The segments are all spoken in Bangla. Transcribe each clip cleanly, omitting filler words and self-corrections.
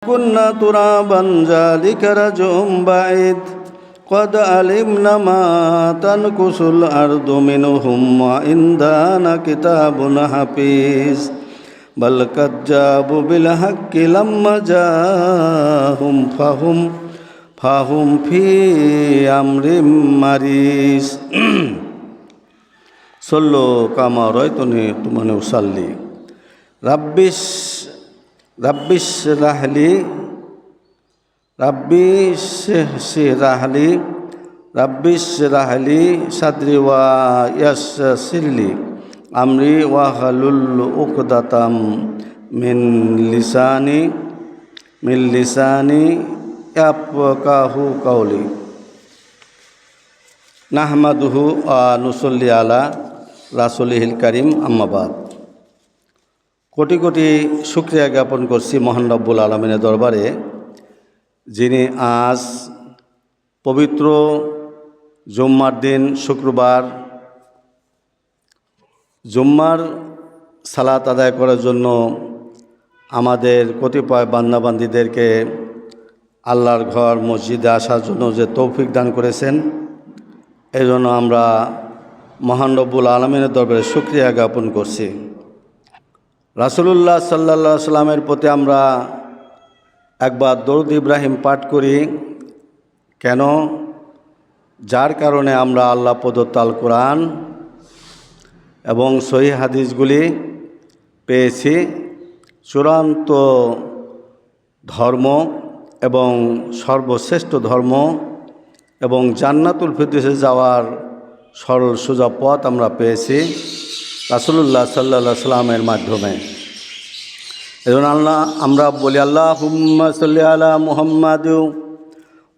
كنا ترابا ذلك رجع بعيد قد علمنا ما تنقص الأرض منهم وعندنا كتاب حفيظ بل كذبوا بالحق لما جاءهم فهم في أمر مريض صلوا كما رأيتني أصلي ربي اشرح لي صدري ويسر لي أمري واحلل عقدة من لساني يفقهوا قولي নাহমাদুহু ওয়া নুসাল্লি আলা রাসূলিহিল কারীম আম্মা বাদ। কোটি কোটি শুকরিয়া জ্ঞাপন করছি মহান রব্বুল আলামিনের দরবারে, যিনি আজ পবিত্র জুম্মার দিন শুক্রবার জুম্মার সালাত আদায় করার জন্য আমাদের কতিপয় বান্দাবান্দীদেরকে আল্লাহর ঘর মসজিদে আসার জন্য যে তৌফিক দান করেছেন, এই জন্য আমরা মহান রব্বুল আলামিনের দরবারে শুকরিয়া জ্ঞাপন করছি। রাসূলুল্লাহ সাল্লাল্লাহু আলাইহি সাল্লামের প্রতি আমরা একবার দরুদ ইব্রাহিম পাঠ করি। কেন? যার কারণে আমরা আল্লাহ প্রদত্ত আল কোরআন এবং সহিহ হাদিসগুলি পেয়েছি। চূড়ান্ত ধর্ম এবং সর্বশ্রেষ্ঠ ধর্ম এবং জান্নাতুল ফিরদৌসে যাওয়ার সরল সোজা পথ আমরা পেয়েছি রাসূলুল্লাহ সাল্লাল্লাহু আলাইহি সাল্লামের মাধ্যমে। এজন্য আমরা বলি আল্লাহুম্মা সাল্লি আলা মুহাম্মাদ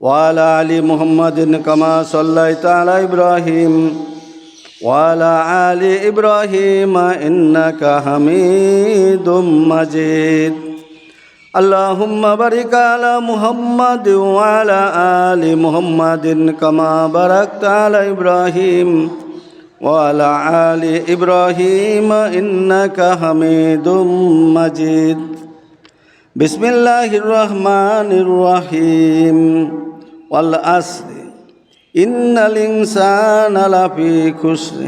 ওয়া আলা আলি মুহাম্মাদিন কামা সাল্লাইতা আলা ইব্রাহিম ওয়া আলা আলি ইব্রাহিম ইন্নাকা হামিদুম মাজিদ। আল্লাহুম্মা বারিক আলা মুহাম্মাদ ওয়া আলা আলি মুহাম্মাদিন কামা বারাকতা আলা ইব্রাহিম ওয়া আলা আলি ইব্রাহিম ইন্নাকা হামিদুম মাজিদ। বিসমিল্লাহির রহমানির রহিম। ওয়াল আসরি ইন্নাল ইনসানা লাফি খুসর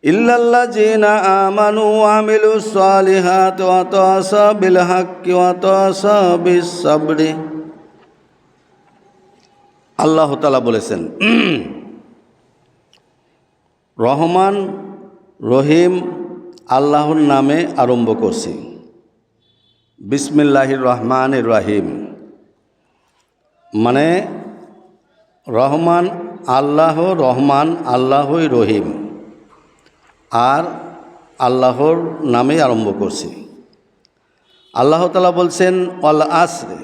ইল্লাল্লাযীনা আমানু ওয়া আমিলুস সালিহাতি ওয়া তাওয়াসাউ বিল হাক্কি ওয়া তাওয়াসাউ বিস সাবরি। আল্লাহ তাআলা বলেছেন, রহমান রহিম আল্লাহর নামে আরম্ভ করছি। বিসমিল্লাহির রহমানির রহিম মানে রহমান আল্লাহই রহিম, আর আল্লাহর নামে আরম্ভ করছি। আল্লাহ তাআলা বলছেন ওয়াল আসরে,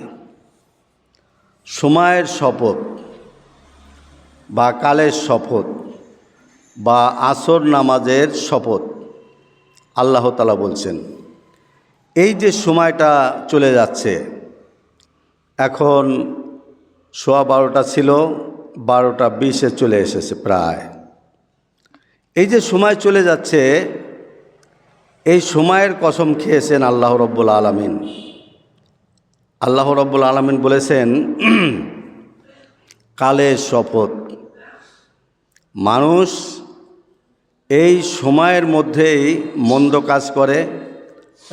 সময়ের শপথ বা কালের শপথ বা আসর নামাজের শপথ আল্লাহ তাআলা বলছেন। এই যে সময়টা চলে যাচ্ছে, এখন 12:15 ছিল, 12:20 চলে এসেছে প্রায়। এই যে সময় চলে যাচ্ছে, এই সময়ের কসম খেয়েছেন আল্লাহ রব্বুল আলামিন। আল্লাহ রব্বুল আলামিন বলেছেন কালের শপথ। মানুষ এই সময়ের মধ্যেই মন্দ কাজ করে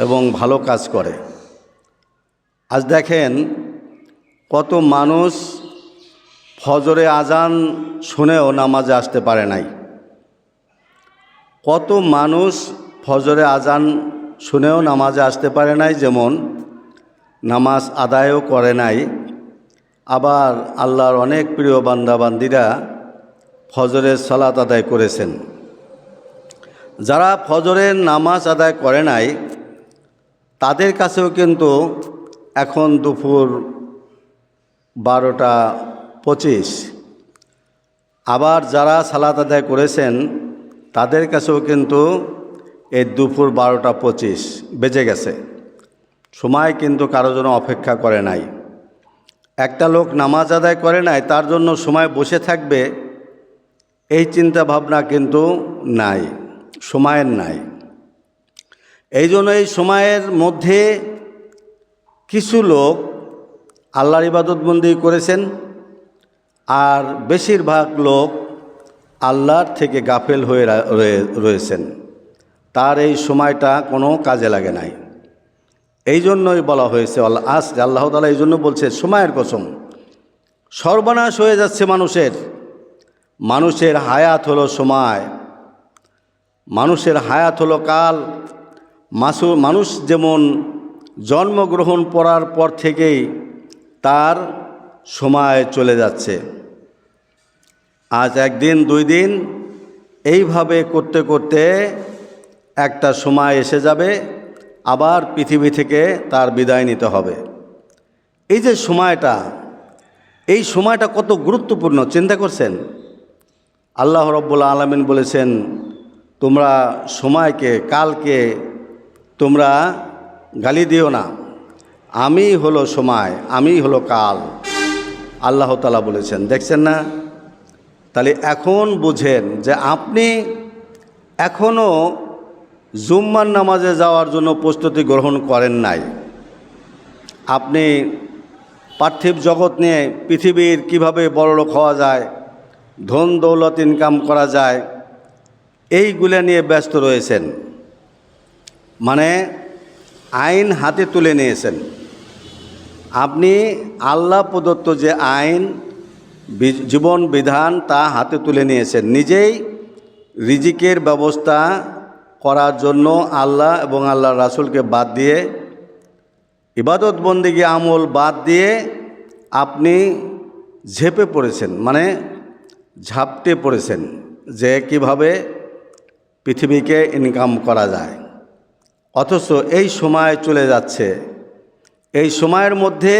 এবং ভালো কাজ করে। আজ দেখেন কত মানুষ ফজরে আজান শুনেও নামাজে আসতে পারে নাই। কত মানুষ ফজরে আজান শুনেও নামাজে আসতে পারে নাই, যেমন নামাজ আদায়ও করে নাই। আবার আল্লাহর অনেক প্রিয় বান্দাবান্দিরা ফজরের সালাত আদায় করেছেন। যারা ফজরের নামাজ আদায় করে নাই তাদের কাছেও কিন্তু এখন দুপুর 12:25। আবার যারা সালাত আদায় করেছেন তাদের কাছেও কিন্তু এই দুপুর 12:25 বেজে গেছে। সময় কিন্তু কারো জন্য অপেক্ষা করে নাই। একটা লোক নামাজ আদায় করে নাই, তার জন্য সময় বসে থাকবে এই চিন্তা ভাবনা কিন্তু নাই, সময়ের নাই। এই জন্য এই সময়ের মধ্যে কিছু লোক আল্লাহর ইবাদতবন্দি করেছেন, আর বেশিরভাগ লোক আল্লাহর থেকে গাফেল হয়ে রয়েছেন। তার এই সময়টা কোনো কাজে লাগে নাই। এই জন্যই বলা হয়েছে আল্লাহ তাআলা এই জন্য বলছে সময়ের কসম, সর্বনাশ হয়ে যাচ্ছে মানুষের হায়াত হলো সময়, মানুষের হায়াত হলো কাল। মানুষ যেমন জন্মগ্রহণ করার পর থেকেই তার সময় চলে যাচ্ছে। আজ একদিন 2 দিন এইভাবে করতে করতে একটা সময় এসে যাবে, আবার পৃথিবী থেকে তার বিদায় নিতে হবে। এই যে সময়টা, এই সময়টা কত গুরুত্বপূর্ণ চিন্তা করছেন? আল্লাহ রাব্বুল আলামিন বলেছেন, তোমরা সময়কে, কালকে তোমরা গালি দিও না, আমি হলো সময়, আমি হলো কাল। আল্লাহ তাআলা বলেছেন, দেখছেন না? তাহলে এখন বুঝেন যে আপনি এখনও জুম্মার নামাজে যাওয়ার জন্য প্রস্তুতি গ্রহণ করেন নাই। আপনি পার্থিব জগৎ নিয়ে, পৃথিবীর কিভাবে বড়লোক হওয়া যায়, ধন দৌলত ইনকাম করা যায়, এইগুলো নিয়ে ব্যস্ত রয়েছেন। মানে আইন হাতে তুলে নিয়েছেন। আপনি আল্লাহ প্রদত্ত যে আইন, জীবন বিধান তা হাতে তুলে নিয়েছেন। নিজেই রিজিকের ব্যবস্থা করার জন্য আল্লাহ এবং আল্লাহর রাসূলকে বাদ দিয়ে, ইবাদত বন্দেগী আমল বাদ দিয়ে আপনি ঝেঁপে পড়েছেন, মানে ঝাপটে পড়েছেন যে কিভাবে পৃথিবীকে ইনকাম করা যায়। অথচ এই সময় চলে যাচ্ছে, এই সময়ের মধ্যে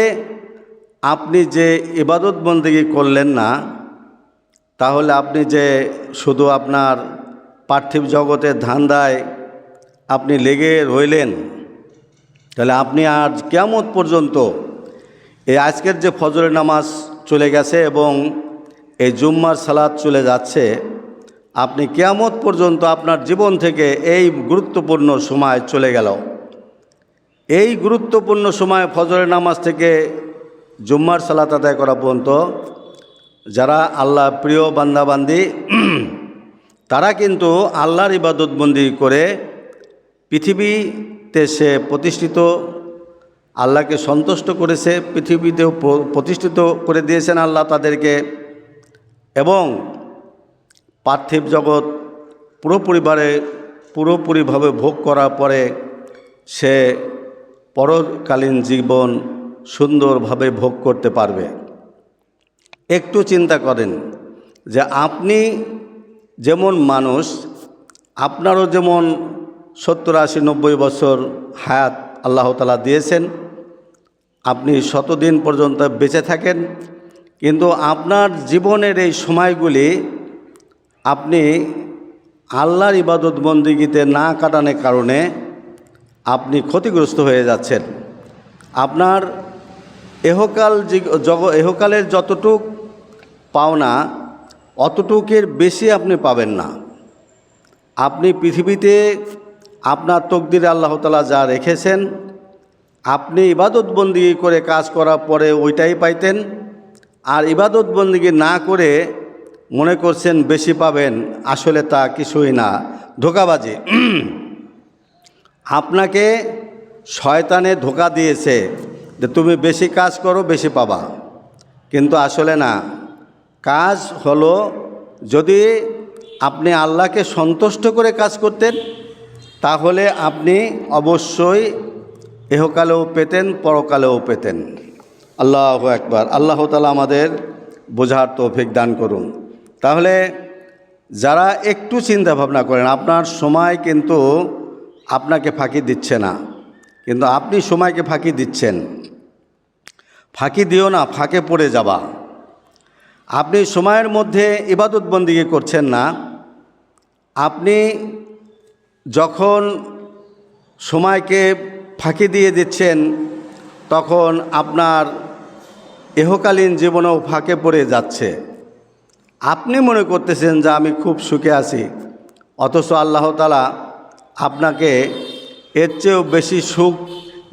আপনি যে ইবাদত বন্দেগী করলেন না, তাহলে আপনি যে শুধু আপনার পার্থিব জগতের ধান্দায় আপনি লেগে রইলেন, তাহলে আপনি আর কিয়ামত পর্যন্ত, এই আজকের যে ফজরের নামাজ চলে গেছে এবং এই জুম্মার সালাত চলে যাচ্ছে, আপনি কিয়ামত পর্যন্ত আপনার জীবন থেকে এই গুরুত্বপূর্ণ সময় চলে গেল। এই গুরুত্বপূর্ণ সময় ফজরের নামাজ থেকে জুম্মার সালাত আদায় করা পর্যন্ত যারা আল্লাহ প্রিয় বান্দাবান্দি, তারা কিন্তু আল্লাহর ইবাদতবন্দি করে পৃথিবীতে সে প্রতিষ্ঠিত, আল্লাহকে সন্তুষ্ট করেছে, পৃথিবীতেও প্রতিষ্ঠিত করে দিয়েছেন আল্লাহ তাদেরকে। এবং পার্থিব জগৎ পুরোপুরিভাবে ভোগ করার পরে সে পরকালীন জীবন সুন্দরভাবে ভোগ করতে পারবে। একটু চিন্তা করেন যে আপনি যেমন মানুষ, আপনারও যেমন 70, 80, 90 বছর হায়াত আল্লাহ তাআলা দিয়েছেন, আপনি শতদিন পর্যন্ত বেঁচে থাকেন, কিন্তু আপনার জীবনের এই সময়গুলি আপনি আল্লাহর ইবাদত বন্দেগীতে না কাটানোর কারণে আপনি ক্ষতিগ্রস্ত হয়ে যাচ্ছেন। আপনার এহকালের যতটুক পাওনা, অতটুকের বেশি আপনি পাবেন না। আপনি পৃথিবীতে আপনার তকদিরে আল্লাহ তাআলা যা রেখেছেন, আপনি ইবাদত বন্দেগী করে কাজ করার পরে ওইটাই পাইতেন। আর ইবাদত বন্দেগী না করে মনে করছেন বেশি পাবেন, আসলে তা কিছুই না, ধোঁকাবাজি। আপনাকে শয়তানে ধোঁকা দিয়েছে যে তুমি বেশি কাজ করো, বেশি পাবা, কিন্তু আসলে না। কাজ হলো, যদি আপনি আল্লাহকে সন্তুষ্ট করে কাজ করতেন, তাহলে আপনি অবশ্যই এহকালেও পেতেন, পরকালেও পেতেন। আল্লাহু আকবার। আল্লাহ তাআলা আমাদের বোঝার তৌফিক দান করুন। তাহলে যারা একটু চিন্তা ভাবনা করেন, আপনার সময় কিন্তু আপনাকে ফাঁকি দিচ্ছে না, কিন্তু আপনি সময়কে ফাঁকি দিচ্ছেন। ফাঁকি দিও না, ফাঁকে পড়ে যাবা। আপনি সময়ের মধ্যে ইবাদত বন্দেগী করছেন না, আপনি যখন সময়কে ফাঁকি দিয়ে দিচ্ছেন, তখন আপনার ইহকালীন জীবনেও ফাঁকে পড়ে যাচ্ছে। আপনি মনে করতেছেন যে আমি খুব সুখে আছি, অথচ আল্লাহ তাআলা আপনাকে এর চেয়েও বেশি সুখ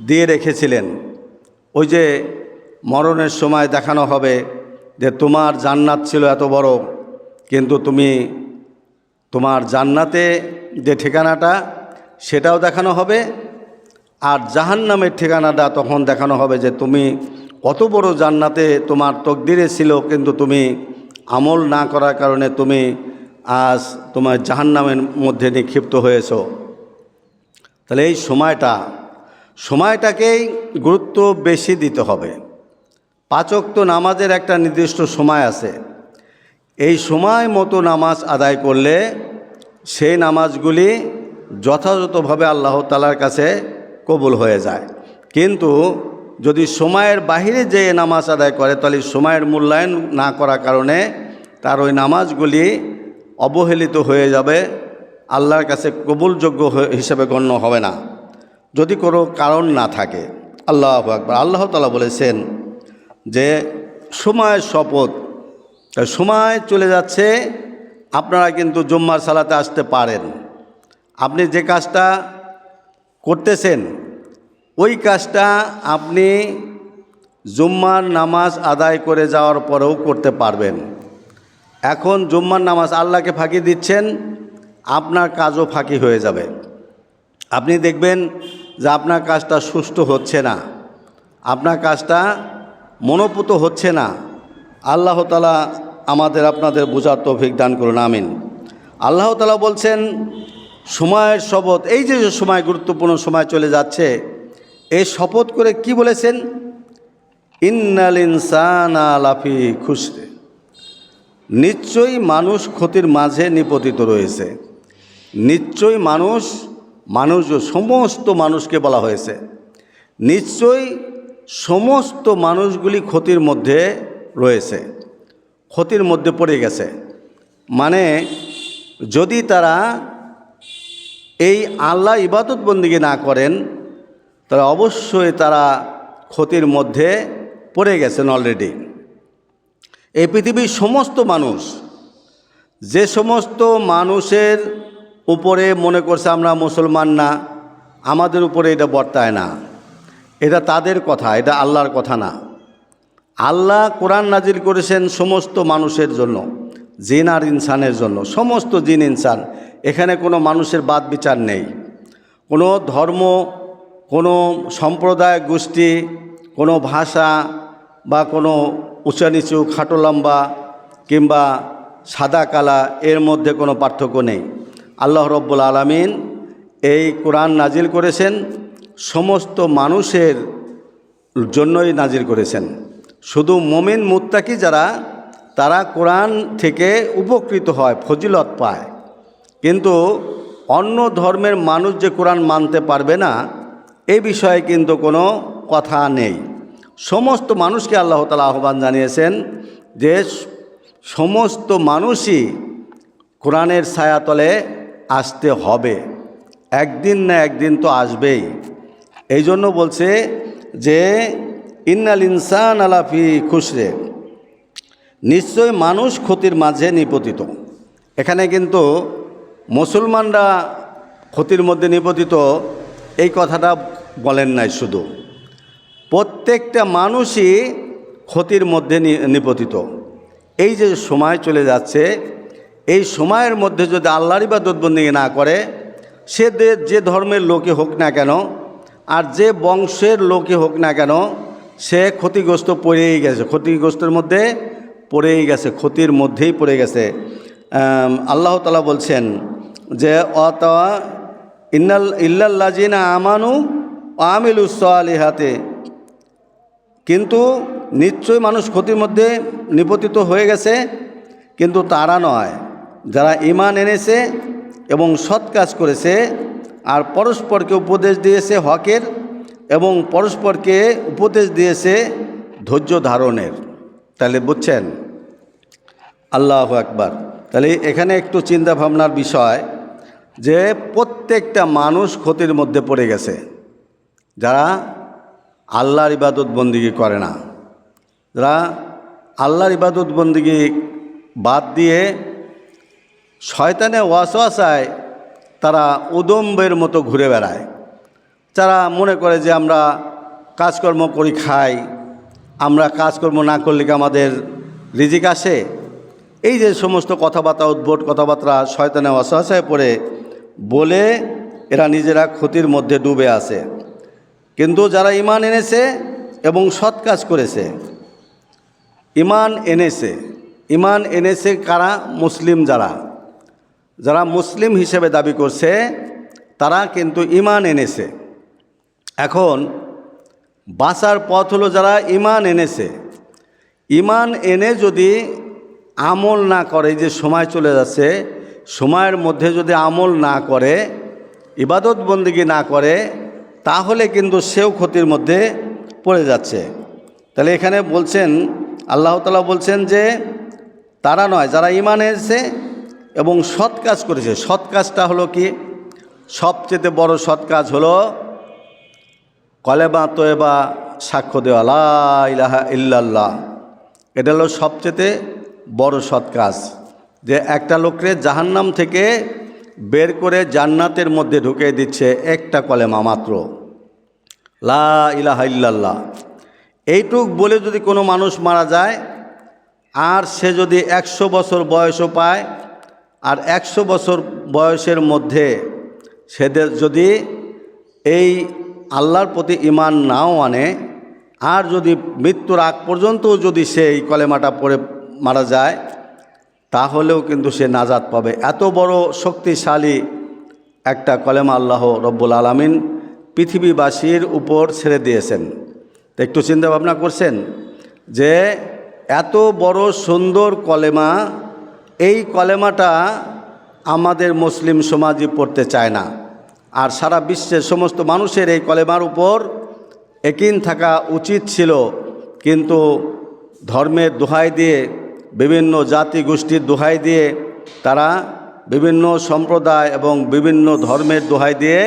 দিয়ে রেখেছিলেন। ওই যে মরণের সময় দেখানো হবে যে তোমার জান্নাত ছিল এত বড়, কিন্তু তুমি তোমার জান্নাতে যে ঠিকানাটা সেটাও দেখানো হবে, আর জাহান্নামের ঠিকানাটা তখন দেখানো হবে যে তুমি কত বড় জান্নাতে তোমার তকদিরে ছিল, কিন্তু তুমি আমল না করার কারণে তুমি আজ তোমার জাহান্নামের মধ্যে নিক্ষিপ্ত হয়েছো। তাহলে এই সময়টাকেই গুরুত্ব বেশি দিতে হবে। 5 ওয়াক্ত নামাজের একটা নির্দিষ্ট সময় আছে, এই সময় মতো নামাজ আদায় করলে সেই নামাজগুলি যথাযথভাবে আল্লাহ তাআলার কাছে কবুল হয়ে যায়। কিন্তু যদি সময়ের বাহিরে যে নামাজ আদায় করে, তাহলে সময়ের মূল্যায়ন না করার কারণে তার ওই নামাজগুলি অবহেলিত হয়ে যাবে, আল্লাহর কাছে কবুলযোগ্য হিসেবে গণ্য হবে না, যদি কোনো কারণ না থাকে। আল্লাহু আকবার। আল্লাহ তাআলা বলেছেন যে সময়ের শপথ, সময় চলে যাচ্ছে, আপনারা কিন্তু জুম্মার সালাতে আসতে পারেন। আপনি যে কাজটা করতেছেন ওই কাজটা আপনি জুম্মার নামাজ আদায় করে যাওয়ার পরেও করতে পারবেন। এখন জুম্মার নামাজ আল্লাহকে ফাঁকি দিচ্ছেন, আপনার কাজও ফাঁকি হয়ে যাবে। আপনি দেখবেন যে আপনার কাজটা সুষ্ঠু হচ্ছে না, আপনার কাজটা মনোপুত হচ্ছে না। আল্লাহ তাআলা আমাদের আপনাদের বোঝার তৌফিক দান করুন, আমিন। আল্লাহ তাআলা বলছেন সময়ের শপথ, এই যে সময় গুরুত্বপূর্ণ সময় চলে যাচ্ছে, এই শপথ করে কি বলেছেন? ইন্নাল ইনসানা লাফি খুসর, নিশ্চয়ই মানুষ ক্ষতির মাঝে নিপতিত রয়েছে। নিশ্চয়ই মানুষ সমস্ত মানুষকে বলা হয়েছে, নিশ্চয়ই সমস্ত মানুষগুলি ক্ষতির মধ্যে রয়েছে, ক্ষতির মধ্যে পড়ে গেছে। মানে যদি তারা এই আল্লাহ ইবাদত বন্দেগী না করেন, তাহলে অবশ্যই তারা ক্ষতির মধ্যে পড়ে গেছেন অলরেডি। এই পৃথিবীর সমস্ত মানুষ, যে সমস্ত মানুষের উপরে মনে করছে আমরা মুসলমান না, আমাদের উপরে এটা বর্তায় না, এটা তাদের কথা, এটা আল্লাহর কথা না। আল্লাহ কোরআন নাজিল করেছেন সমস্ত মানুষের জন্য, জিন আর ইনসানের জন্য, সমস্ত জিন ইনসান। এখানে কোনো মানুষের বাদ বিচার নেই, কোনো ধর্ম, কোনো সম্প্রদায়, গোষ্ঠী, কোনো ভাষা বা কোনো উঁচা নিচু, খাটো লম্বা কিংবা সাদা কালা, এর মধ্যে কোনো পার্থক্য নেই। আল্লাহ রব্বুল আলামিন এই কোরআন নাজিল করেছেন সমস্ত মানুষের জন্যই নাজিল করেছেন। শুধু মুমিন মুত্তাকি যারা, তারা কোরআন থেকে উপকৃত হয়, ফজিলত পায়। কিন্তু অন্য ধর্মের মানুষ যে কোরআন মানতে পারবে না, এই বিষয়ে কিন্তু কোনো কথা নেই। সমস্ত মানুষকে আল্লাহ তাআলা আহ্বান জানিয়েছেন যে সমস্ত মানুষই কোরআনের ছায়াতলে আসতে হবে, একদিন না একদিন তো আসবেই। এই জন্য বলছে যে ইন্নাল ইনসানা লাফি খুসর, নিশ্চয় মানুষ ক্ষতির মাঝে নিপতিত। এখানে কিন্তু মুসলমানরা ক্ষতির মধ্যে নিপতিত এই কথাটা বলেন নাই, শুধু প্রত্যেকটা মানুষই ক্ষতির মধ্যে নিপতিত। এই যে সময় চলে যাচ্ছে, এই সময়ের মধ্যে যদি আল্লাহর ইবাদত বন্দেগী না করে, সে যে ধর্মের লোকে হোক না কেন আর যে বংশের লোকে হোক না কেন, সে ক্ষতিগ্রস্ত পড়েই গেছে, ক্ষতিগ্রস্তের মধ্যে পড়েই গেছে, ক্ষতির মধ্যেই পড়ে গেছে। আল্লাহ তাআলা বলছেন যে অতওয়া ইল্লাল্লাযিনা আমানু ওয়া আমিলুস সালিহাতি, কিন্তু নিশ্চয়ই মানুষ ক্ষতির মধ্যে নিপতিত হয়ে গেছে, কিন্তু তারা নয় যারা ঈমান এনেছে এবং সৎ কাজ করেছে আর পরস্পরকে উপদেশ দিয়েছে হকের এবং পরস্পরকে উপদেশ দিয়েছে ধৈর্য ধারণের। তাহলে বুঝছেন? আল্লাহু আকবার। তাহলে এখানে একটু চিন্তা ভাবনার বিষয় যে প্রত্যেকটা মানুষ ক্ষতির মধ্যে পড়ে গেছে, যারা আল্লাহর ইবাদত বন্দেগী করে না, যারা আল্লাহর ইবাদত বন্দেগী বাদ দিয়ে শয়তানের ওয়াসওয়াসায় তারা উদম্বের মতো ঘুরে বেড়ায়। যারা মনে করে যে আমরা কাজকর্ম করি, খাই, আমরা কাজকর্ম না করলে কি আমাদের রিজিক আসে? এই যে সমস্ত কথাবার্তা, উদ্ভট কথাবার্তা শয়তানে ওয়াসওয়াসায় পড়ে বলে এরা নিজেরা ক্ষতির মধ্যে ডুবে আছে। কিন্তু যারা ঈমান এনেছে এবং সৎ কাজ করেছে, ঈমান এনেছে কারা? মুসলিম যারা মুসলিম হিসেবে দাবি করছে তারা কিন্তু ঈমান এনেছে। এখন বাঁচার পথ হলো যারা ঈমান এনেছে। ঈমান এনে যদি আমল না করে, যে সময় চলে যাচ্ছে, সময়ের মধ্যে যদি আমল না করে, ইবাদত বন্দেগী না করে, তাহলে কিন্তু সেও ক্ষতির মধ্যে পড়ে যাচ্ছে। তাহলে এখানে বলছেন, আল্লাহ তাআলা বলছেন যে তারা নয়, যারা ঈমান এনেছে এবং সৎ কাজ করেছে। সৎ কাজটা হলো কি? সবচেয়ে বড় সৎ কাজ হলো কলেমা তয়বা, সাক্ষ্য দেওয়া লা ইলাহা ইল্লাল্লাহ। এটা হলো সবচেয়ে বড় সৎ কাজ, যে একটা লোককে জাহান্নাম থেকে বের করে জান্নাতের মধ্যে ঢুকিয়ে দিচ্ছে একটা কলেমা মাত্র, লা ইলাহা ইল্লাল্লাহ। এইটুক বলে যদি কোনো মানুষ মারা যায়, আর সে যদি 100 বছর বয়সও পায়, আর 100 বছর বয়সের মধ্যে সেদের যদি এই আল্লাহর প্রতি ঈমান নাও আনে, আর যদি মৃত্যুর আগ পর্যন্তও যদি সে এই কলেমাটা পড়ে মারা যায়, তাহলেও কিন্তু সে নাজাত পাবে। এত বড় শক্তিশালী একটা কলেমা আল্লাহ রব্বুল আলামিন পৃথিবীবাসীর উপর ছেড়ে দিয়েছেন। তো একটু চিন্তা ভাবনা করছেন যে এত বড় সুন্দর কলেমা, এই কলেমাটা আমাদের মুসলিম সমাজই পড়তে চায় না। আর সারা বিশ্বের সমস্ত মানুষের এই কলেমার উপর একিন থাকা উচিত ছিল, কিন্তু ধর্মের দোহাই দিয়ে, বিভিন্ন জাতি গোষ্ঠীর দোহাই দিয়ে, তারা বিভিন্ন সম্প্রদায় এবং বিভিন্ন ধর্মের দোহাই দিয়ে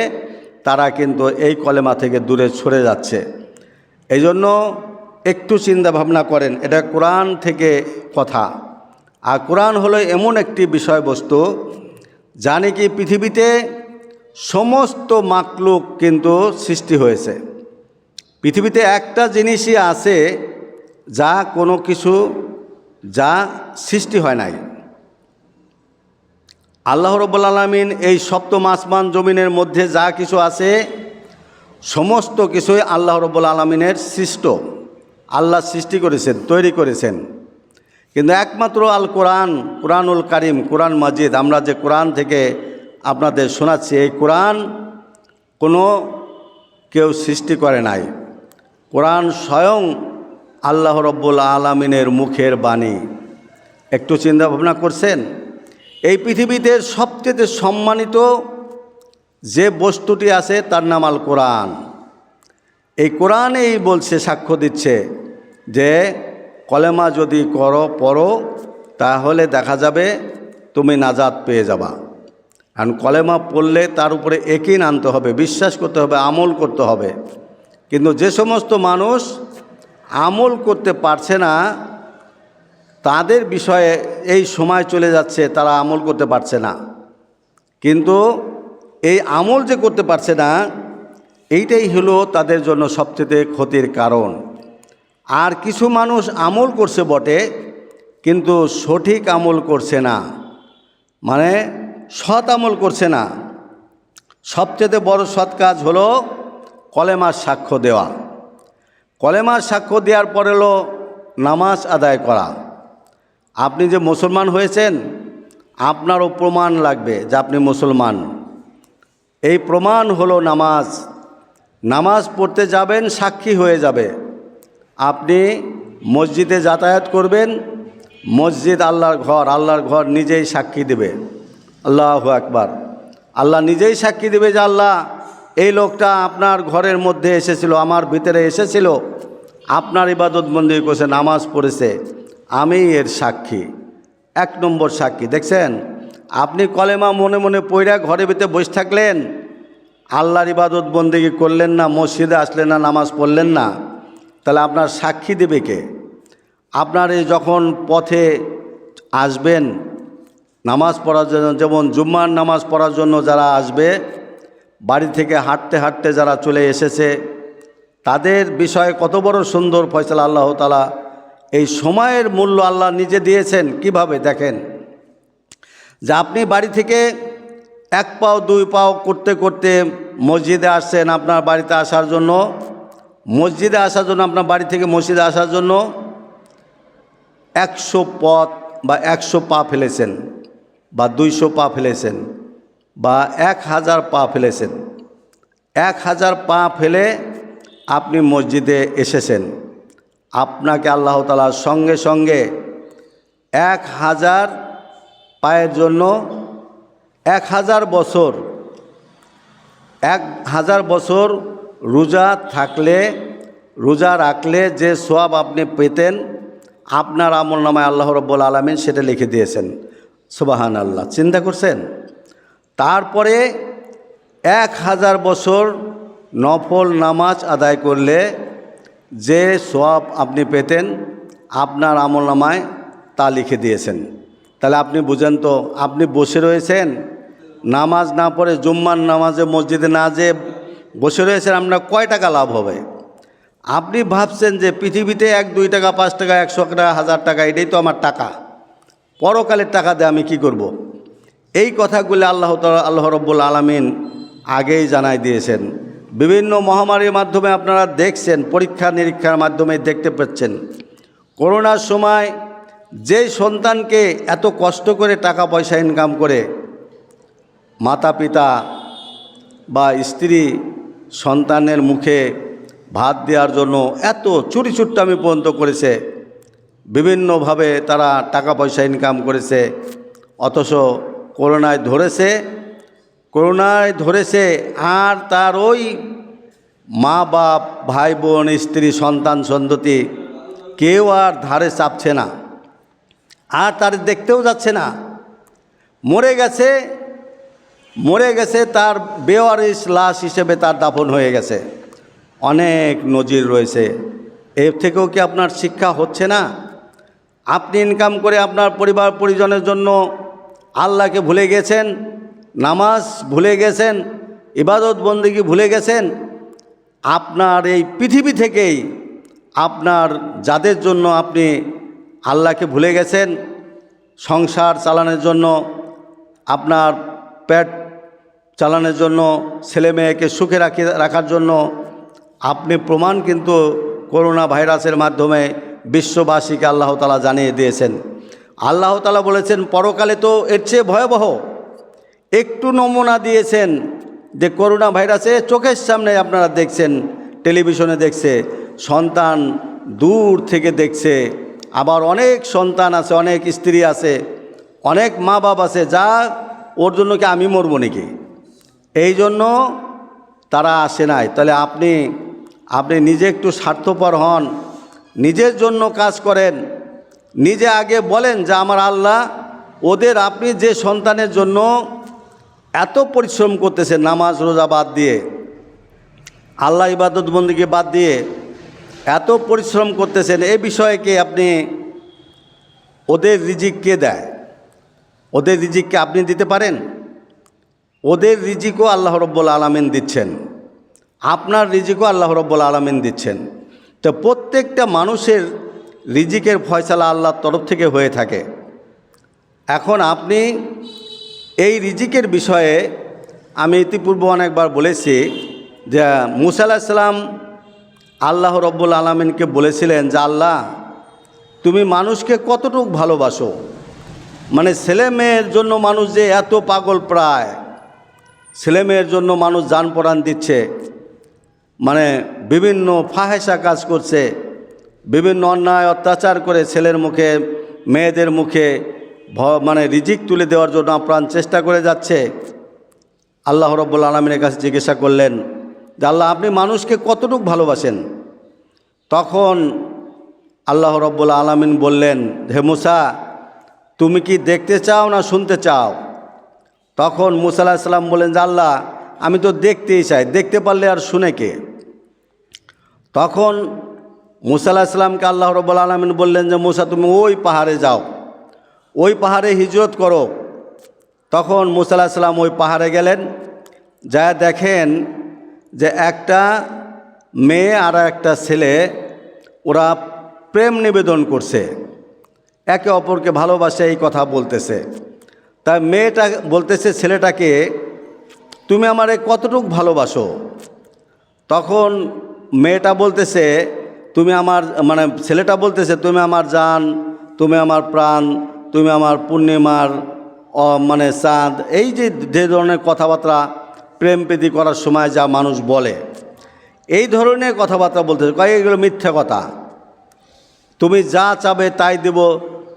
তারা কিন্তু এই কলেমা থেকে দূরে সরে যাচ্ছে। এই জন্য একটু চিন্তা ভাবনা করেন, এটা কোরআন থেকে কথা। আর কোরআন হলো এমন একটি বিষয়বস্তু যা নাকি পৃথিবীতে সমস্ত মাখলুক কিন্তু সৃষ্টি হয়েছে। পৃথিবীতে একটা জিনিসই আছে যা কোনো কিছু যা সৃষ্টি হয় নাই। আল্লাহ রাব্বুল আলামিন এই সপ্তম আসমান জমিনের মধ্যে যা কিছু আছে, সমস্ত কিছুই আল্লাহ রাব্বুল আলামিনের সৃষ্ট। আল্লাহ সৃষ্টি করেছেন, তৈরি করেছেন। কিন্তু একমাত্র আল কোরআনুল কারিম, কোরআন মাজিদ, আমরা যে কোরআন থেকে আপনাদের শোনাচ্ছি, এই কোরআন কোনো কেউ সৃষ্টি করে নাই। কোরআন স্বয়ং আল্লাহ রাব্বুল আলামিনের মুখের বাণী। একটু চিন্তা ভাবনা করছেন? এই পৃথিবীতে সবচেয়ে সম্মানিত যে বস্তুটি আছে তার নাম আল কোরআন। এই কোরআনেই বলছে, সাক্ষ্য দিচ্ছে যে কলেমা যদি পড়ো তাহলে দেখা যাবে তুমি নাজাত পেয়ে যাবা। কারণ কলেমা পড়লে তার উপরে ইয়াকিন আনতে হবে, বিশ্বাস করতে হবে, আমল করতে হবে। কিন্তু যে সমস্ত মানুষ আমল করতে পারছে না, তাদের বিষয়ে এই সময় চলে যাচ্ছে, তারা আমল করতে পারছে না। কিন্তু এই আমল যে করতে পারছে না, এইটাই হলো তাদের জন্য সবচেয়ে ক্ষতির কারণ। আর কিছু মানুষ আমল করছে বটে, কিন্তু সঠিক আমল করছে না, মানে সৎ আমল করছে না। সবচেয়ে বড় সৎ কাজ হলো কলেমার সাক্ষ্য দেওয়া। কলেমার সাক্ষ্য দেওয়ার পরে হলো নামাজ আদায় করা। আপনি যে মুসলমান হয়েছেন, আপনারও প্রমাণ লাগবে যে আপনি মুসলমান। এই প্রমাণ হলো নামাজ। নামাজ পড়তে যাবেন, সাক্ষী হয়ে যাবে। আপনি মসজিদে যাতায়াত করবেন, মসজিদ আল্লাহর ঘর নিজেই সাক্ষী দেবে। আল্লাহু আকবার। আল্লাহ নিজেই সাক্ষী দেবে যে আল্লাহ, এই লোকটা আপনার ঘরের মধ্যে এসেছিল, আমার ভিতরে এসেছিল, আপনার ইবাদত বন্দেগী করেছে, নামাজ পড়েছে, আমি এর সাক্ষী। 1 নম্বর সাক্ষী। দেখছেন, আপনি কলেমা মনে মনে পড়া ঘরের ভিতরে বসে থাকলেন, আল্লাহর ইবাদত বন্দেগী করলেন না, মসজিদে আসলেন না, নামাজ পড়লেন না, তাহলে আপনার সাক্ষী দেবে কে? আপনার এই যখন পথে আসবেন নামাজ পড়ার জন্য, যেমন জুম্মার নামাজ পড়ার জন্য যারা আসবে, বাড়ি থেকে হাঁটতে হাঁটতে যারা চলে এসেছে, তাদের বিষয়ে কত বড় সুন্দর ফয়সালা আল্লাহ তাআলা এই সময়ের মূল্য আল্লাহ নিজে দিয়েছেন। কিভাবে দেখেন, যে আপনি বাড়ি থেকে এক পাও দুই পাও করতে করতে মসজিদে আসছেন, আপনার বাড়িতে আসার জন্য, মসজিদে আসার জন্য, আপনার বাড়ি থেকে মসজিদে আসার জন্য 100 পথ বা 100 পা ফেলেছেন, বা 200 পা ফেলেছেন, বা 1000 পা ফেলেছেন। 1000 পা ফেলে আপনি মসজিদে এসেছেন, আপনাকে আল্লাহ তাআলা সঙ্গে সঙ্গে 1000 পায়ের জন্য 1000 বছর 1000 বছর রোজা থাকলে, রোজা রাখলে যে সওয়াব আপনি পেতেন, আপনার আমলনামায় আল্লাহ রাব্বুল আলামিন সেটা লিখে দিয়েছেন। সুবহানাল্লাহ, চিন্তা করছেন? তারপরে 1000 বছর নফল নামাজ আদায় করলে যে সওয়াব আপনি পেতেন, আপনার আমলনামায় তা লিখে দিয়েছেন। তাহলে আপনি বুঝেন তো, আপনি বসে রয়েছেন, নামাজ না পড়ে, জুম্মার নামাজে মসজিদে না যেয়ে বসে রয়েছেন, আপনার কয় টাকা লাভ হবে? আপনি ভাবছেন যে পৃথিবীতে 1-2 টাকা 5 টাকা 100 টাকা 1000 টাকা এটাই তো আমার টাকা, পরকালের টাকা দিয়ে আমি কি করব? এই কথাগুলো আল্লাহ রাব্বুল আলামিন আগেই জানাই দিয়েছেন। বিভিন্ন মহামারীর মাধ্যমে আপনারা দেখছেন, পরীক্ষা নিরীক্ষার মাধ্যমে দেখতে পাচ্ছেন, করোনার সময় যে সন্তানকে এত কষ্ট করে টাকা পয়সা ইনকাম করে মাতা পিতা বা স্ত্রী সন্তানের মুখে ভাত দেওয়ার জন্য এত চুরি চুট্টামি পর্যন্ত করেছে, বিভিন্নভাবে তারা টাকা পয়সা ইনকাম করেছে, অথচ করোনায় ধরেছে আর তার ওই মা বাপ ভাই বোন স্ত্রী সন্তান সন্ততি কেউ আর ধারে চাপছে না, আর তার দেখতেও যাচ্ছে না। মরে গেছে, তার বেওয়ারিশ লাশ হিসেবে তার দাফন হয়ে গেছে। অনেক নজির রয়েছে। এর থেকেও কি আপনার শিক্ষা হচ্ছে না? আপনি ইনকাম করে আপনার পরিবার পরিজনের জন্য আল্লাহকে ভুলে গেছেন, নামাজ ভুলে গেছেন, ইবাদত বন্দেগী ভুলে গেছেন। আপনার এই পৃথিবী থেকেই আপনার যাদের জন্য আপনি আল্লাহকে ভুলে গেছেন, সংসার চালানোর জন্য, আপনার পেট চালানোর জন্য, ছেলে মেয়েকে সুখে রাখার জন্য, আপনি প্রমাণ কিন্তু করোনা ভাইরাসের মাধ্যমে বিশ্ববাসীকে আল্লাহ তাআলা জানিয়ে দিয়েছেন। আল্লাহ তাআলা বলেছেন পরকালে তো এর চেয়ে ভয়াবহ। একটু নমুনা দিয়েছেন যে করোনা ভাইরাসে চোখের সামনে আপনারা দেখছেন, টেলিভিশনে দেখছে, সন্তান দূর থেকে দেখছে, আবার অনেক সন্তান আছে, অনেক স্ত্রী আছে, অনেক মা বাপ আছে, যা ওর জন্য কি আমি মরবো নাকি, এই জন্য তারা আসে নাই। তাহলে আপনি নিজে একটু স্বার্থপর হন, নিজের জন্য কাজ করেন, নিজে আগে বলেন যে আমার আল্লাহ, ওদের আপনি যে সন্তানের জন্য এত পরিশ্রম করতেছেন, নামাজ রোজা বাদ দিয়ে, আল্লাহ ইবাদত বন্দেগী বাদ দিয়ে এত পরিশ্রম করতেছেন, এই বিষয়ে কি আপনি, ওদের রিজিক কে দেয়? ওদের রিজিককে আপনি দিতে পারেন? ওদের রিজিকও আল্লাহ রাব্বুল আলামিন দিচ্ছেন, আপনার রিজিকও আল্লাহ রাব্বুল আলামিন দিচ্ছেন। তো প্রত্যেকটা মানুষের রিজিকের ফয়সালা আল্লাহর তরফ থেকে হয়ে থাকে। এখন আপনি এই রিজিকের বিষয়ে আমি ইতিপূর্বে অনেকবার বলেছি যে মুসা আলাইহিস সালাম আল্লাহ রাব্বুল আলামিনকে বলেছিলেন যে আল্লাহ, তুমি মানুষকে কতটুকু ভালোবাসো, মানে ছেলে মেয়ের জন্য মানুষ যে এত পাগল, প্রায় ছেলে মেয়ের জন্য মানুষ জান প্রাণ দিচ্ছে, মানে বিভিন্ন ফাহেসা কাজ করছে, বিভিন্ন অন্যায় অত্যাচার করে ছেলের মুখে মেয়েদের মুখে মানে রিজিক তুলে দেওয়ার জন্য আপ্রাণ চেষ্টা করে যাচ্ছে। আল্লাহ রাব্বুল আলামিনের কাছে জিজ্ঞাসা করলেন যে আল্লাহ, আপনি মানুষকে কতটুকু ভালোবাসেন? তখন আল্লাহ রাব্বুল আলামিন বললেন, হে মুসা, তুমি কি দেখতে চাও না শুনতে চাও? তখন মুসা আলাইহিস সালাম বললেন যে আল্লাহ, আমি তো দেখতেই চাই, দেখতে পারলে আর শুনে কে? তখন মুসা আলাইহিস সালামকে আল্লাহ রাব্বুল আলামিন বললেন যে মুসা, তুমি ওই পাহাড়ে যাও, ওই পাহাড়ে হিজরত করো। তখন মুসা আলাইহিস সালাম ওই পাহাড়ে গেলেন, যা দেখেন যে একটা মেয়ে আর একটা ছেলে ওরা প্রেম নিবেদন করছে, একে অপরকে ভালোবাসে এই কথা বলতেছে। তাই মেয়েটা বলতেছে ছেলেটাকে, তুমি আমারে কতটুকু ভালোবাসো? তখন মেয়েটা বলতেছে, তুমি আমার মানে ছেলেটা বলতেছে, তুমি আমার জান, তুমি আমার প্রাণ, তুমি আমার পূর্ণিমার মানে চাঁদ, এই যে যে ধরনের কথাবার্তা প্রেম প্রীতি করার সময় যা মানুষ বলে, এই ধরনের কথাবার্তা বলতেছে। কয় এগুলো মিথ্যা কথা, তুমি যা চাবে তাই দেব,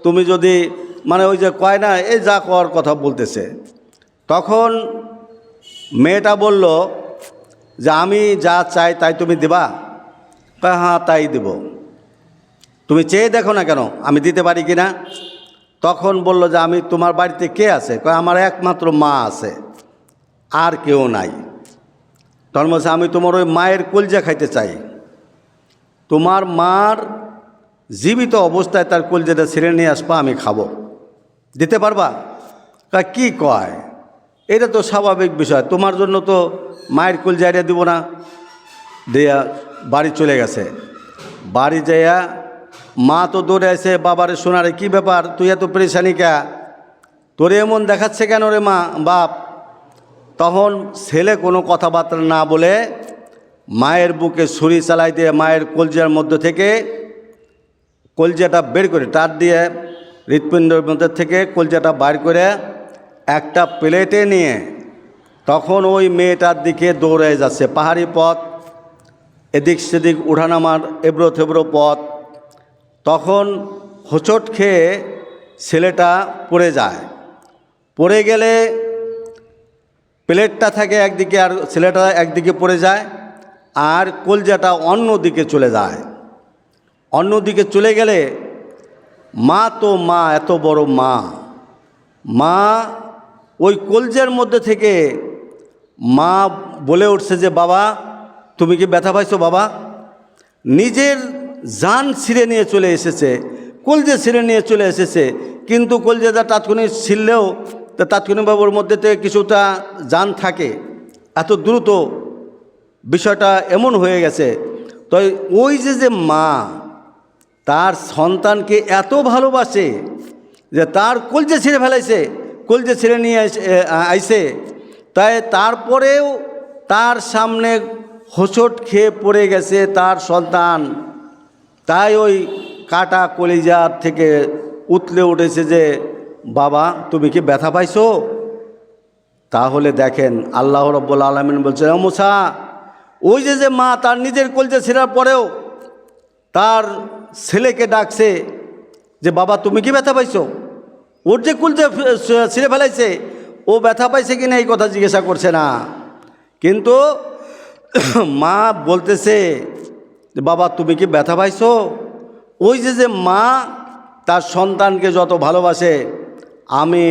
তুমি যদি মানে ওই যে কয় না, এই যা করার কথা বলতেছে। তখন মেয়েটা বলল যে আমি যা চাই তাই তুমি দিবা? কয় হ্যাঁ তাই দেব। তুমি চেয়ে দেখো না কেন আমি দিতে পারি কি না। তখন বলল যে আমি তোমার বাড়িতে কে আছে? কয় আমার একমাত্র মা আছে, আর কেউ নাই। তখন বলছে আমি তোমার ওই মায়ের কলজা খাইতে চাই, তোমার মার জীবিত অবস্থায় তার কলজাটা ছিঁড়ে নিয়ে আসবা, আমি খাবো, দিতে পারবা? কয় কি কয়, এটা তো স্বাভাবিক বিষয়, তোমার জন্য তো মায়ের কলজা এটা দিব না। দিয়া বাড়ি চলে গেছে। বাড়ি যাইয়া মা তো দৌড়ে আসে, বাবারে শোনারে কি ব্যাপার, তুই এত পরেশানি কে, তোরে এমন দেখাচ্ছে কেন রে মা বাপ? তখন ছেলে কোনো কথাবার্তা না বলে মায়ের বুকে ছুরি চালাই দিয়ে মায়ের কলজার মধ্যে থেকে কলজাটা বের করে, টার দিয়ে হৃৎপিণ্ডের মধ্যে থেকে কলজাটা বাইর করে একটা প্লেটে নিয়ে তখন ওই মেয়েটার দিকে দৌড়ে যাচ্ছে। পাহাড়ি পথ, এদিক সেদিক উঠানামার এবড়ো থেবড়ো পথ। তখন হোঁচট খেয়ে ছেলেটা পড়ে যায়। পড়ে গেলে প্লেটটা থাকে একদিকে আর ছেলেটা একদিকে পড়ে যায়, আর কলজাটা অন্য দিকে চলে যায়। অন্যদিকে চলে গেলে মা তো মা, এত বড় মা, মা ওই কলজার মধ্যে থেকে মা বলে উঠছে যে বাবা তুমি কি ব্যথা পাইছো বাবা? নিজের জান ছিঁড়ে নিয়ে চলে এসেছে, কলজা ছিঁড়ে নিয়ে চলে এসেছে, কিন্তু কলজাটা তাৎক্ষণিক ছিঁড়লেও তাৎক্ষণিকভাবে ওর মধ্যে থেকে কিছুটা জান থাকে, এত দ্রুত বিষয়টা এমন হয়ে গেছে। তো ওই যে মা তার সন্তানকে এত ভালোবাসে যে তার কলজা ছিঁড়ে ফেলাইছে, কলজা ছিঁড়ে নিয়ে আইছে, তাই তারপরেও তার সামনে হোঁচট খেয়ে পড়ে গেছে তার সন্তান। তাই ওই কাটা কলিজার থেকে উতলে উঠেছে যে বাবা তুমি কি ব্যথা পাইছো? তাহলে দেখেন আল্লাহ রাব্বুল আলামিন বলছেন, ও মুসা, ওই যে মা তার নিজের কলজা ছিঁড়ার পরেও তার ছেলেকে ডাকছে যে বাবা তুমি কি ব্যথা পাইছো? ওর যে কলজা ছিঁড়ে ফেলাইছে ও ব্যথা পাইছে কিনা এই কথা জিজ্ঞাসা করছে না, কিন্তু মা বলতেছে যে বাবা তুমি কি ব্যথা পাইছো? ওই যে মা তার সন্তানকে যত ভালোবাসে, আমি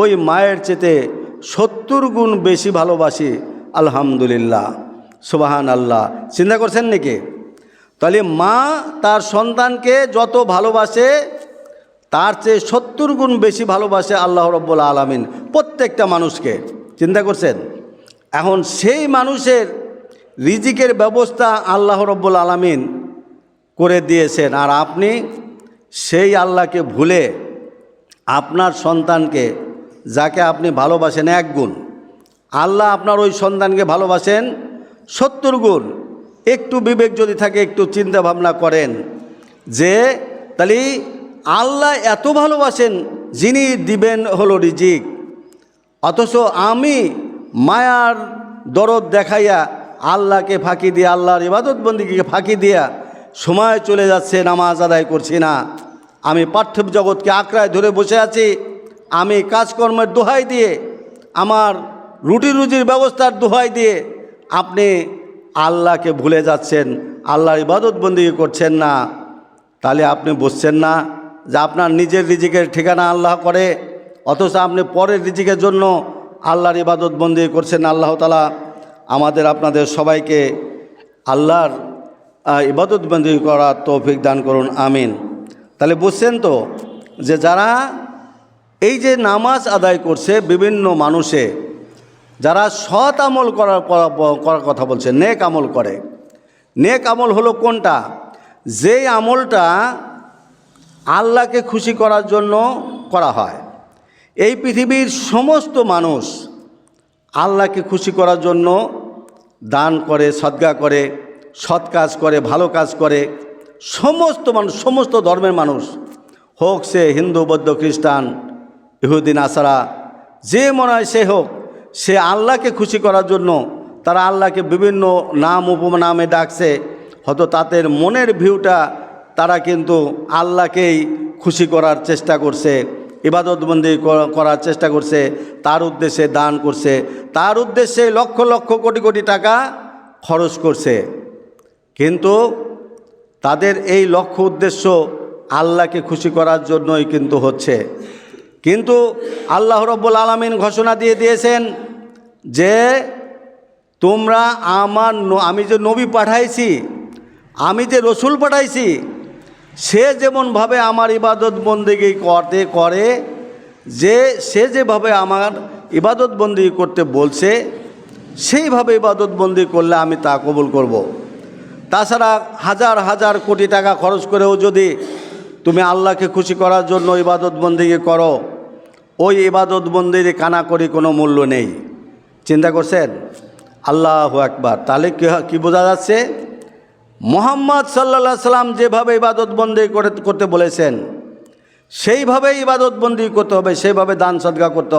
ওই মায়ের চেয়ে 70 গুণ বেশি ভালোবাসি। আলহামদুলিল্লাহ, সুবহান আল্লাহ। চিন্তা করছেন নাকি? তাহলে মা তার সন্তানকে যত ভালোবাসে তার চেয়ে 70 গুণ বেশি ভালোবাসে আল্লাহ রাব্বুল আলামিন প্রত্যেকটা মানুষকে। চিন্তা করছেন? এখন সেই মানুষের রিজিকের ব্যবস্থা আল্লাহ রাব্বুল আলামিন করে দিয়েছেন, আর আপনি সেই আল্লাহকে ভুলে আপনার সন্তানকে, যাকে আপনি ভালোবাসেন 1 গুণ, আল্লাহ আপনার ওই সন্তানকে ভালোবাসেন 70 গুণ। একটু বিবেক যদি থাকে, একটু চিন্তা ভাবনা করেন যে তাহলে আল্লাহ এত ভালোবাসেন যিনি দিবেন হলো রিজিক, অথচ আমি মায়ার দরদ দেখাইয়া আল্লাহকে ফাঁকি দিয়ে, আল্লাহর ইবাদত বন্দেগীকে ফাঁকি দিয়া সময় চলে যাচ্ছে, নামাজ আদায় করছি না, আমি পার্থিব জগৎকে আঁকড়ায় ধরে বসে আছি, আমি কাজকর্মের দোহাই দিয়ে, আমার রুটি রুজির ব্যবস্থার দোহাই দিয়ে আপনি আল্লাহকে ভুলে যাচ্ছেন, আল্লাহর ইবাদত বন্দেগী করছেন না। তাহলে আপনি বুঝছেন না যে আপনার নিজের রিজিকের ঠিকানা আল্লাহ করে, অথচ আপনি পরের রিজিকের জন্য আল্লাহর ইবাদত বন্দেগী করছেন। আল্লাহ তাআলা আমাদের আপনাদের সবাইকে আল্লাহর ইবাদত বন্দেগী করার তৌফিক দান করুন, আমিন। তাহলে বুঝছেন তো যে যারা এই যে নামাজ আদায় করছে বিভিন্ন মানুষে, যারা সৎ আমল করার কথা বলছে, নেক আমল করে, নেক আমল হলো কোনটা? যেই আমলটা আল্লাহকে খুশি করার জন্য করা হয়। এই পৃথিবীর সমস্ত মানুষ আল্লাহকে খুশি করার জন্য দান করে, সদকা করে, সৎ কাজ করে, ভালো কাজ করে। সমস্ত মানুষ, সমস্ত ধর্মের মানুষ, হোক সে হিন্দু, বৌদ্ধ, খ্রিস্টান, ইহুদি, নাসারা, যে মনে হয় সে হোক, সে আল্লাহকে খুশি করার জন্য তারা আল্লাহকে বিভিন্ন নাম উপনামে ডাকছে। হয়তো তাদের মনের ভিউটা তারা কিন্তু আল্লাহকেই খুশি করার চেষ্টা করছে, ইবাদতবন্দি করার চেষ্টা করছে, তার উদ্দেশ্যে দান করছে, তার উদ্দেশ্যে লক্ষ লক্ষ কোটি কোটি টাকা খরচ করছে। কিন্তু তাদের এই লক্ষ্য উদ্দেশ্য আল্লাহকে খুশি করার জন্যই কিন্তু হচ্ছে। কিন্তু আল্লাহ রাব্বুল আলামিন ঘোষণা দিয়ে দিয়েছেন যে তোমরা আমি যে নবী পাঠাইছি, আমি যে রসুল পাঠাইছি, সে যেমনভাবে আমার ইবাদত বন্দেগী করে, যে সে যেভাবে আমার ইবাদত বন্দি করতে বলছে সেইভাবে ইবাদত বন্দি করলে আমি তা কবুল করব। তাছাড়া হাজার হাজার কোটি টাকা খরচ করেও যদি তুমি আল্লাহকে খুশি করার জন্য ইবাদত বন্দিগি করো, ওই ইবাদত বন্দির কানাকড়ি কোনো মূল্য নেই। চিন্তা করছেন? আল্লাহু আকবার। তাহলে কি বোঝা যাচ্ছে? মুহাম্মদ সাল্লাল্লাহু আলাইহি সাল্লাম যেভাবে ইবাদত বন্দি করতে বলেছেন সেইভাবেই ইবাদত বন্দি করতে হবে, সেইভাবে দান সদকা করতে হবে।